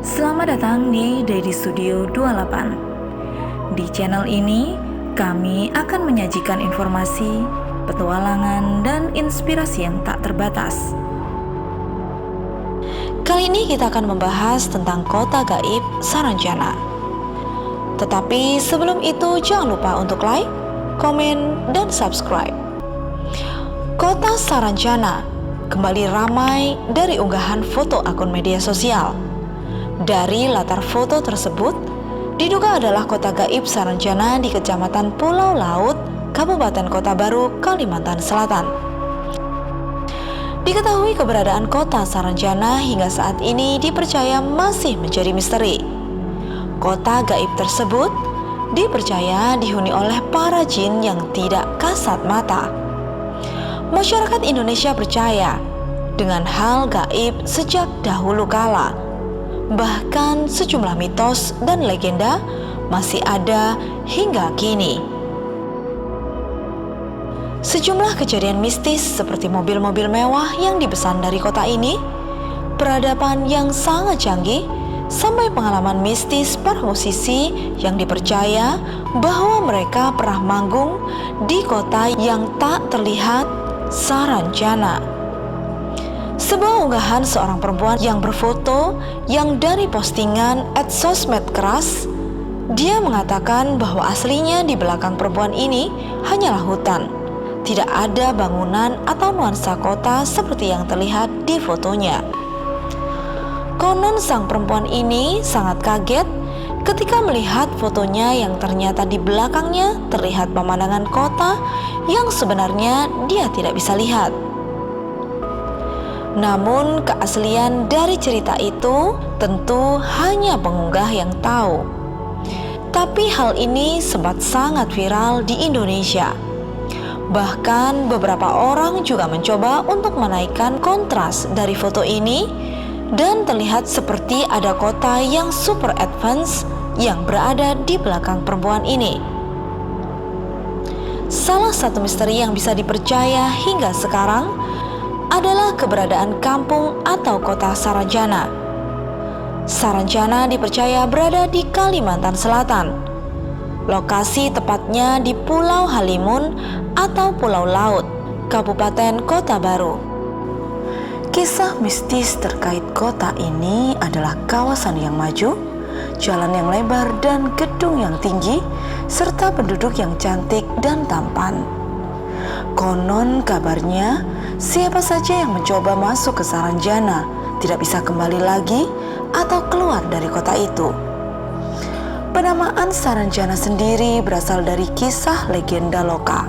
Selamat datang di Daily Studio 28. Di channel ini, kami akan menyajikan informasi, petualangan, dan inspirasi yang tak terbatas. Kali ini kita akan membahas tentang kota gaib Saranjana. Tetapi sebelum itu jangan lupa untuk like, komen, dan subscribe. Kota Saranjana kembali ramai dari unggahan foto akun media sosial. Dari latar foto tersebut, diduga adalah kota gaib Saranjana di Kecamatan Pulau Laut, Kabupaten Kota Baru, Kalimantan Selatan. Diketahui keberadaan kota Saranjana hingga saat ini dipercaya masih menjadi misteri. Kota gaib tersebut dipercaya dihuni oleh para jin yang tidak kasat mata. Masyarakat Indonesia percaya dengan hal gaib sejak dahulu kala. Bahkan sejumlah mitos dan legenda masih ada hingga kini. Sejumlah kejadian mistis seperti mobil-mobil mewah yang dipesan dari kota ini, peradaban yang sangat canggih, sampai pengalaman mistis para musisi yang dipercaya bahwa mereka pernah manggung di kota yang tak terlihat, Saranjana. Sebuah unggahan seorang perempuan yang berfoto yang dari postingan @sosmed keras, dia mengatakan bahwa aslinya di belakang perempuan ini hanyalah hutan. Tidak ada bangunan atau nuansa kota seperti yang terlihat di fotonya. Konon sang perempuan ini sangat kaget ketika melihat fotonya yang ternyata di belakangnya terlihat pemandangan kota yang sebenarnya dia tidak bisa lihat. Namun keaslian dari cerita itu tentu hanya pengunggah yang tahu. Tapi hal ini sempat sangat viral di Indonesia. Bahkan beberapa orang juga mencoba untuk menaikkan kontras dari foto ini dan terlihat seperti ada kota yang super advance yang berada di belakang perempuan ini. Salah satu misteri yang bisa dipercaya hingga sekarang adalah keberadaan kampung atau kota Saranjana. Saranjana dipercaya berada di Kalimantan Selatan. Lokasi tepatnya di Pulau Halimun atau Pulau Laut, Kabupaten Kota Baru. Kisah mistis terkait kota ini adalah kawasan yang maju, jalan yang lebar dan gedung yang tinggi, serta penduduk yang cantik dan tampan. Konon kabarnya, siapa saja yang mencoba masuk ke Saranjana tidak bisa kembali lagi atau keluar dari kota itu. Penamaan Saranjana sendiri berasal dari kisah legenda loka.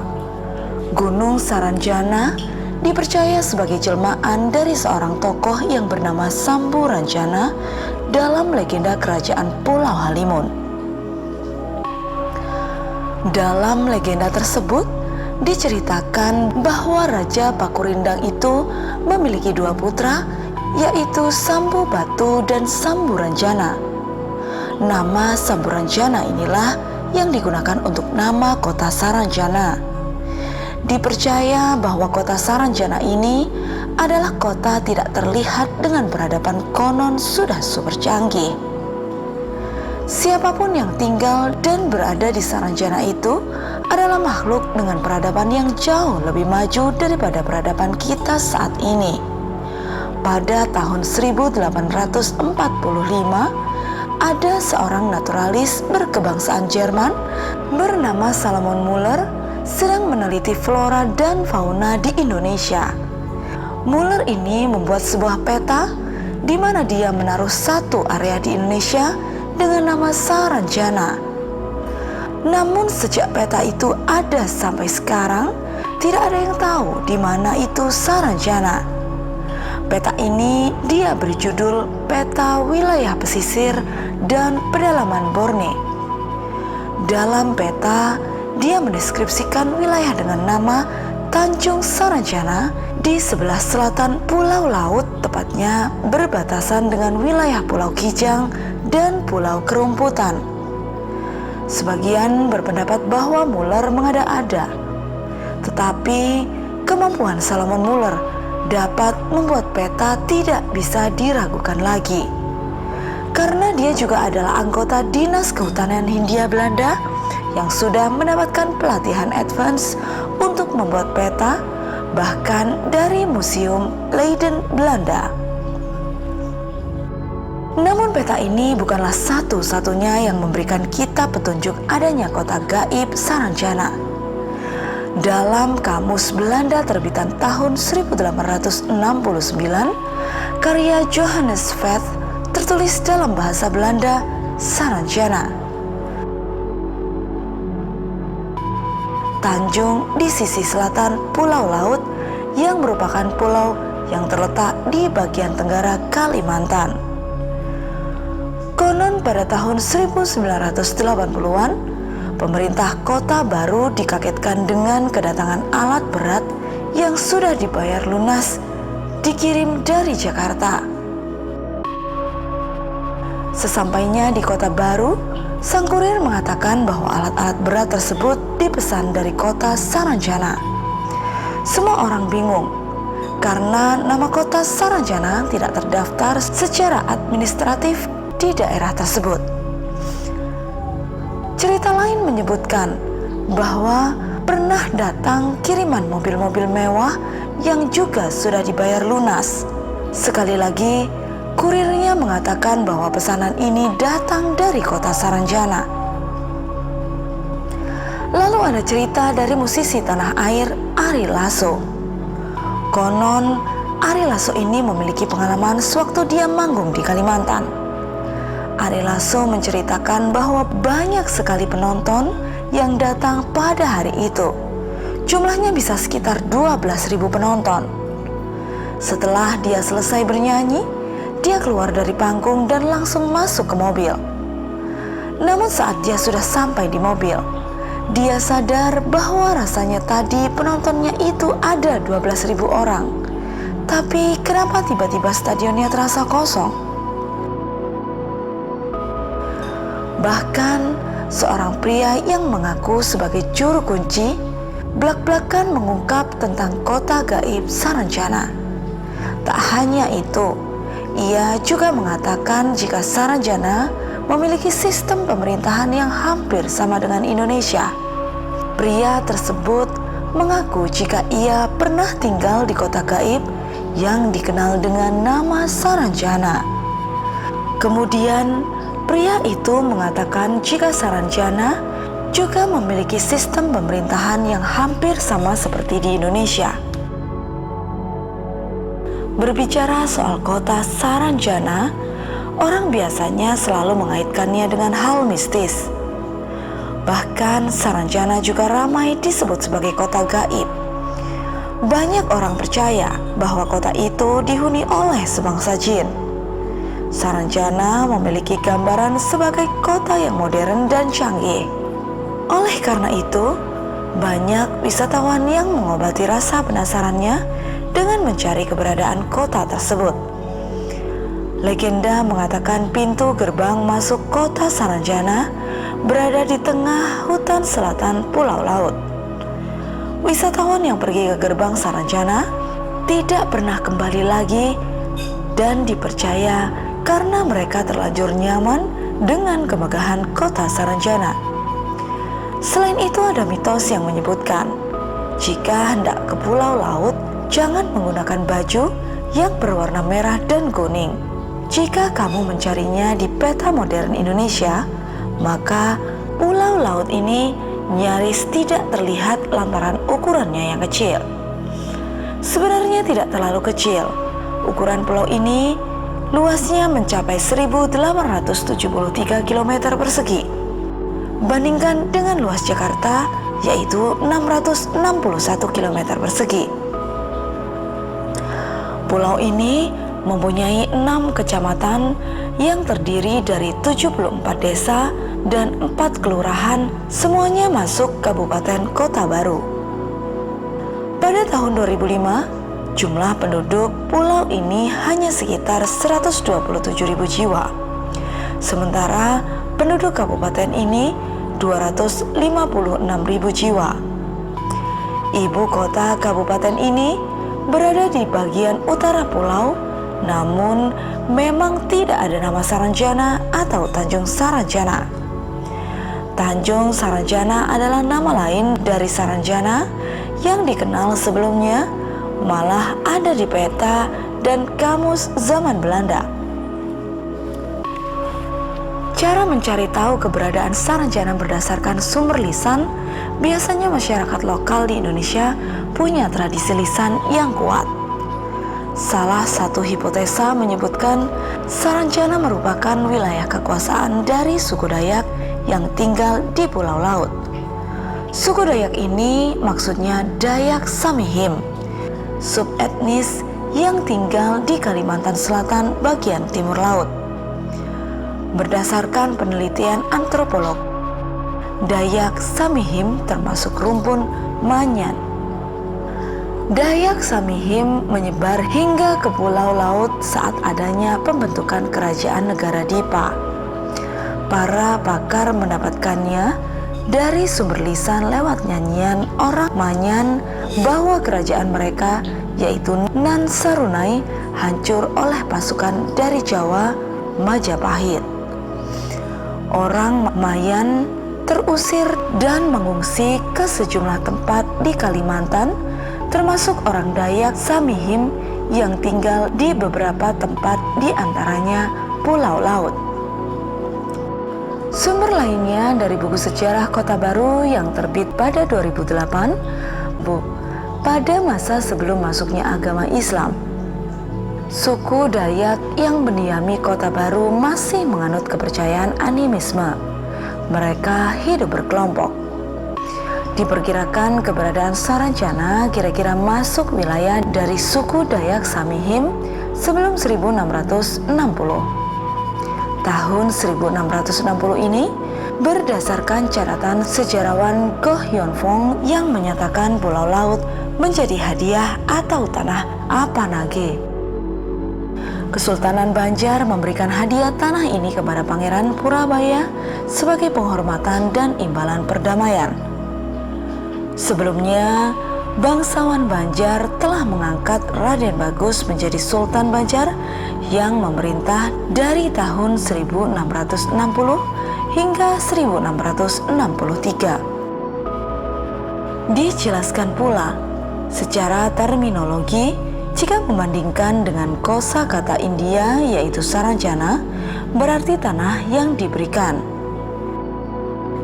Gunung Saranjana dipercaya sebagai jelmaan dari seorang tokoh yang bernama Samburanjana dalam legenda kerajaan Pulau Halimun. Dalam legenda tersebut, diceritakan bahwa Raja Pakurindang itu memiliki dua putra, yaitu Sambu Batu dan Samburanjana. Nama Samburanjana inilah yang digunakan untuk nama kota Saranjana. Dipercaya bahwa kota Saranjana ini adalah kota tidak terlihat dengan peradaban konon sudah super canggih. Siapapun yang tinggal dan berada di Saranjana itu adalah makhluk dengan peradaban yang jauh lebih maju daripada peradaban kita saat ini. Pada tahun 1845, ada seorang naturalis berkebangsaan Jerman bernama Salomon Muller sedang meneliti flora dan fauna di Indonesia. Muller ini membuat sebuah peta di mana dia menaruh satu area di Indonesia dengan nama Saranjana. Namun sejak peta itu ada sampai sekarang, tidak ada yang tahu di mana itu Saranjana. Peta ini dia beri judul Peta Wilayah Pesisir dan Pedalaman Borneo. Dalam peta, dia mendeskripsikan wilayah dengan nama Tanjung Saranjana di sebelah selatan Pulau Laut, tepatnya berbatasan dengan wilayah Pulau Kijang dan Pulau Kerumputan. Sebagian berpendapat bahwa Muller mengada-ada, tetapi kemampuan Salomon Muller dapat membuat peta tidak bisa diragukan lagi. karena dia juga adalah anggota Dinas Kehutanan Hindia Belanda yang sudah mendapatkan pelatihan advance untuk membuat peta, bahkan dari Museum Leiden, Belanda. Namun peta ini bukanlah satu-satunya yang memberikan kita petunjuk adanya kota gaib Saranjana. Dalam Kamus Belanda terbitan tahun 1869, karya Johannes Vath tertulis dalam bahasa Belanda Saranjana. Tanjung di sisi selatan Pulau Laut yang merupakan pulau yang terletak di bagian tenggara Kalimantan. Konon pada tahun 1980-an, pemerintah Kota Baru dikagetkan dengan kedatangan alat berat yang sudah dibayar lunas dikirim dari Jakarta. Sesampainya di Kota Baru, sang kurir mengatakan bahwa alat-alat berat tersebut dipesan dari kota Saranjana. Semua orang bingung karena nama kota Saranjana tidak terdaftar secara administratif di daerah tersebut. Cerita lain menyebutkan bahwa pernah datang kiriman mobil-mobil mewah yang juga sudah dibayar lunas. Sekali lagi, kurirnya mengatakan bahwa pesanan ini datang dari kota Saranjana. Lalu ada cerita dari musisi tanah air Ari Lasso. Konon, Ari Lasso ini memiliki pengalaman sewaktu dia manggung di Kalimantan. Ari Lasso menceritakan bahwa banyak sekali penonton yang datang pada hari itu. Jumlahnya bisa sekitar 12.000 penonton. Setelah dia selesai bernyanyi, dia keluar dari panggung dan langsung masuk ke mobil. Namun saat dia sudah sampai di mobil, dia sadar bahwa rasanya tadi penontonnya itu ada 12.000 orang. Tapi kenapa tiba-tiba stadionnya terasa kosong? Bahkan seorang pria yang mengaku sebagai juru kunci blak-blakan mengungkap tentang kota gaib Saranjana. Tak hanya itu, ia juga mengatakan jika Saranjana memiliki sistem pemerintahan yang hampir sama dengan Indonesia. Pria tersebut mengaku jika ia pernah tinggal di kota gaib yang dikenal dengan nama Saranjana. Kemudian, pria itu mengatakan jika Saranjana juga memiliki sistem pemerintahan yang hampir sama seperti di Indonesia. Berbicara soal kota Saranjana, orang biasanya selalu mengaitkannya dengan hal mistis. Bahkan Saranjana juga ramai disebut sebagai kota gaib. Banyak orang percaya bahwa kota itu dihuni oleh sebangsa jin. Saranjana memiliki gambaran sebagai kota yang modern dan canggih. Oleh karena itu, banyak wisatawan yang mengobati rasa penasarannya dengan mencari keberadaan kota tersebut. Legenda mengatakan pintu gerbang masuk kota Saranjana berada di tengah hutan selatan Pulau Laut. Wisatawan yang pergi ke gerbang Saranjana tidak pernah kembali lagi dan dipercaya karena mereka terlanjur nyaman dengan kemegahan kota Saranjana. Selain itu ada mitos yang menyebutkan jika hendak ke Pulau Laut, jangan menggunakan baju yang berwarna merah dan kuning. Jika kamu mencarinya di peta modern Indonesia, maka Pulau Laut ini nyaris tidak terlihat lantaran ukurannya yang kecil. Sebenarnya tidak terlalu kecil. Ukuran pulau ini luasnya mencapai 1.873 km persegi. Bandingkan dengan luas Jakarta, yaitu 661 km persegi. Pulau ini mempunyai 6 kecamatan yang terdiri dari 74 desa dan 4 kelurahan, semuanya masuk Kabupaten Kota Baru. Pada tahun 2005, jumlah penduduk pulau ini hanya sekitar 127.000 jiwa. Sementara penduduk kabupaten ini 256.000 jiwa. Ibu kota kabupaten ini berada di bagian utara pulau Namun, memang tidak ada nama Saranjana atau Tanjung Saranjana. Tanjung Saranjana adalah nama lain dari Saranjana yang dikenal sebelumnya, malah ada di peta dan kamus zaman Belanda. Cara mencari tahu keberadaan Saranjana berdasarkan sumber lisan, biasanya masyarakat lokal di Indonesia punya tradisi lisan yang kuat. Salah satu hipotesa menyebutkan Saranjana merupakan wilayah kekuasaan dari suku Dayak yang tinggal di Pulau Laut. Suku Dayak ini maksudnya Dayak Samihim, subetnis yang tinggal di Kalimantan Selatan bagian timur laut. Berdasarkan penelitian antropolog, Dayak Samihim termasuk rumpun Manyan. Dayak Samihim menyebar hingga ke Pulau Laut saat adanya pembentukan kerajaan negara Dipa. Para pakar mendapatkannya dari sumber lisan lewat nyanyian orang Manyan bahwa kerajaan mereka yaitu Nan Sarunai hancur oleh pasukan dari Jawa, Majapahit. Orang Mayan terusir dan mengungsi ke sejumlah tempat di Kalimantan, termasuk orang Dayak Samihim yang tinggal di beberapa tempat di antaranya Pulau Laut. Sumber lainnya dari buku sejarah Kota Baru yang terbit pada 2008, pada masa sebelum masuknya agama Islam. Suku Dayak yang mendiami Kota Baru masih menganut kepercayaan animisme. Mereka hidup berkelompok. Diperkirakan keberadaan Saranjana kira-kira masuk wilayah dari suku Dayak Samihim sebelum 1660. Tahun 1660 ini berdasarkan catatan sejarawan Goh Yon Fong yang menyatakan Pulau Laut menjadi hadiah atau tanah Apanage. Kesultanan Banjar memberikan hadiah tanah ini kepada Pangeran Purabaya sebagai penghormatan dan imbalan perdamaian. Sebelumnya, bangsawan Banjar telah mengangkat Raden Bagus menjadi Sultan Banjar yang memerintah dari tahun 1660 hingga 1663. Dijelaskan pula, secara terminologi, jika membandingkan dengan kosakata India yaitu Saranjana, berarti tanah yang diberikan.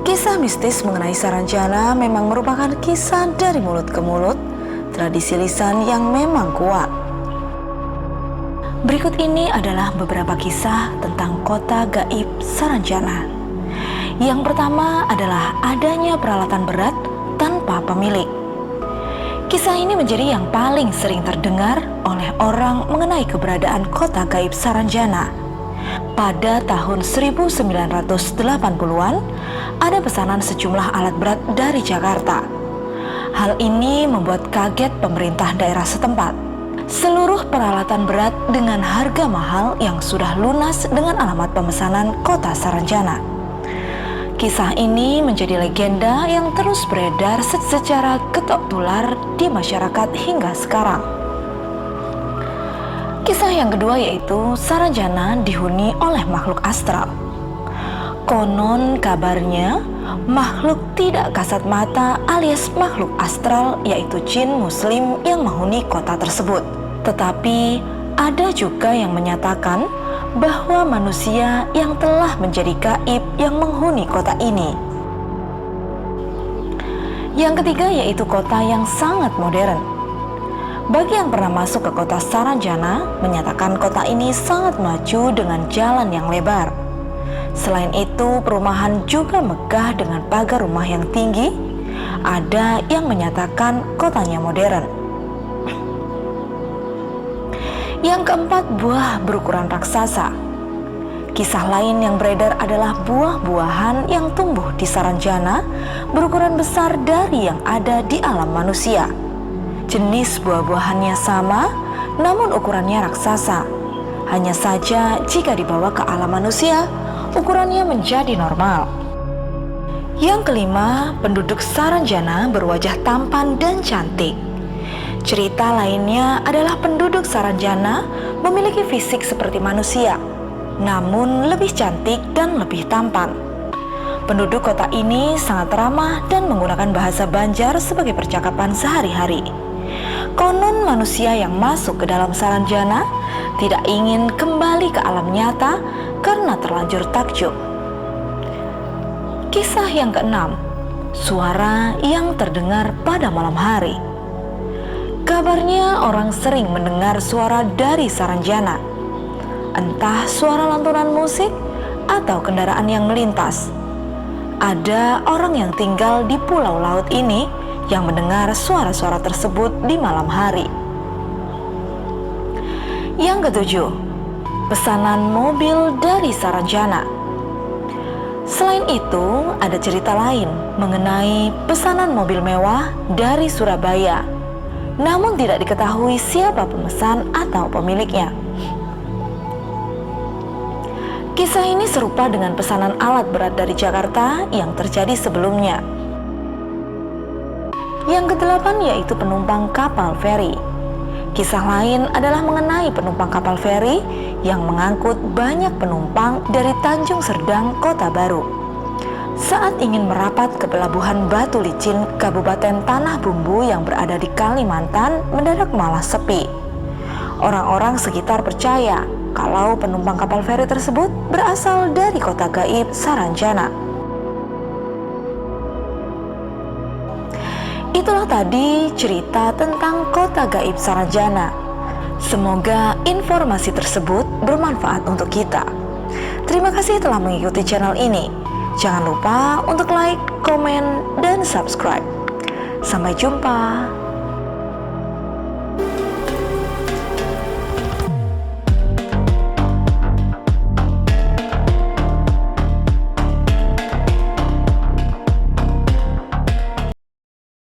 Kisah mistis mengenai Saranjana memang merupakan kisah dari mulut ke mulut, tradisi lisan yang memang kuat. Berikut ini adalah beberapa kisah tentang kota gaib Saranjana. Yang pertama adalah adanya peralatan berat tanpa pemilik. Kisah ini menjadi yang paling sering terdengar oleh orang mengenai keberadaan kota gaib Saranjana. Pada tahun 1980-an, ada pesanan sejumlah alat berat dari Jakarta. Hal ini membuat kaget pemerintah daerah setempat. Seluruh peralatan berat dengan harga mahal yang sudah lunas dengan alamat pemesanan kota Saranjana. Kisah ini menjadi legenda yang terus beredar secara ketok tular di masyarakat hingga sekarang. Kisah yang kedua yaitu Saranjana dihuni oleh makhluk astral. Konon kabarnya makhluk tidak kasat mata alias makhluk astral yaitu jin muslim yang menghuni kota tersebut. Tetapi ada juga yang menyatakan bahwa manusia yang telah menjadi gaib yang menghuni kota ini. Yang ketiga yaitu kota yang sangat modern. Bagi yang pernah masuk ke kota Saranjana, menyatakan kota ini sangat maju dengan jalan yang lebar. Selain itu, perumahan juga megah dengan pagar rumah yang tinggi. Ada yang menyatakan kotanya modern. Yang keempat, buah berukuran raksasa. Kisah lain yang beredar adalah buah-buahan yang tumbuh di Saranjana berukuran besar dari yang ada di alam manusia. Jenis buah-buahannya sama, namun ukurannya raksasa. Hanya saja jika dibawa ke alam manusia, ukurannya menjadi normal. Yang kelima, penduduk Saranjana berwajah tampan dan cantik. Cerita lainnya adalah penduduk Saranjana memiliki fisik seperti manusia, namun lebih cantik dan lebih tampan. Penduduk kota ini sangat ramah dan menggunakan bahasa Banjar sebagai percakapan sehari-hari. Konon manusia yang masuk ke dalam Saranjana tidak ingin kembali ke alam nyata karena terlanjur takjub. Kisah yang keenam, suara yang terdengar pada malam hari. Kabarnya orang sering mendengar suara dari Saranjana, entah suara lantunan musik atau kendaraan yang melintas. Ada orang yang tinggal di pulau laut ini yang mendengar suara-suara tersebut di malam hari. Yang ketujuh, pesanan mobil dari Saranjana. Selain itu, ada cerita lain mengenai pesanan mobil mewah dari Surabaya, namun tidak diketahui siapa pemesan atau pemiliknya. Kisah ini serupa dengan pesanan alat berat dari Jakarta yang terjadi sebelumnya. Yang kedelapan yaitu penumpang kapal feri. Kisah lain adalah mengenai penumpang kapal feri yang mengangkut banyak penumpang dari Tanjung Serdang, Kota Baru. Saat ingin merapat ke pelabuhan Batu Licin, Kabupaten Tanah Bumbu yang berada di Kalimantan, mendadak malah sepi. Orang-orang sekitar percaya kalau penumpang kapal feri tersebut berasal dari kota gaib Saranjana. Itulah tadi cerita tentang kota gaib Saranjana. Semoga informasi tersebut bermanfaat untuk kita. Terima kasih telah mengikuti channel ini. Jangan lupa untuk like, komen, dan subscribe. Sampai jumpa.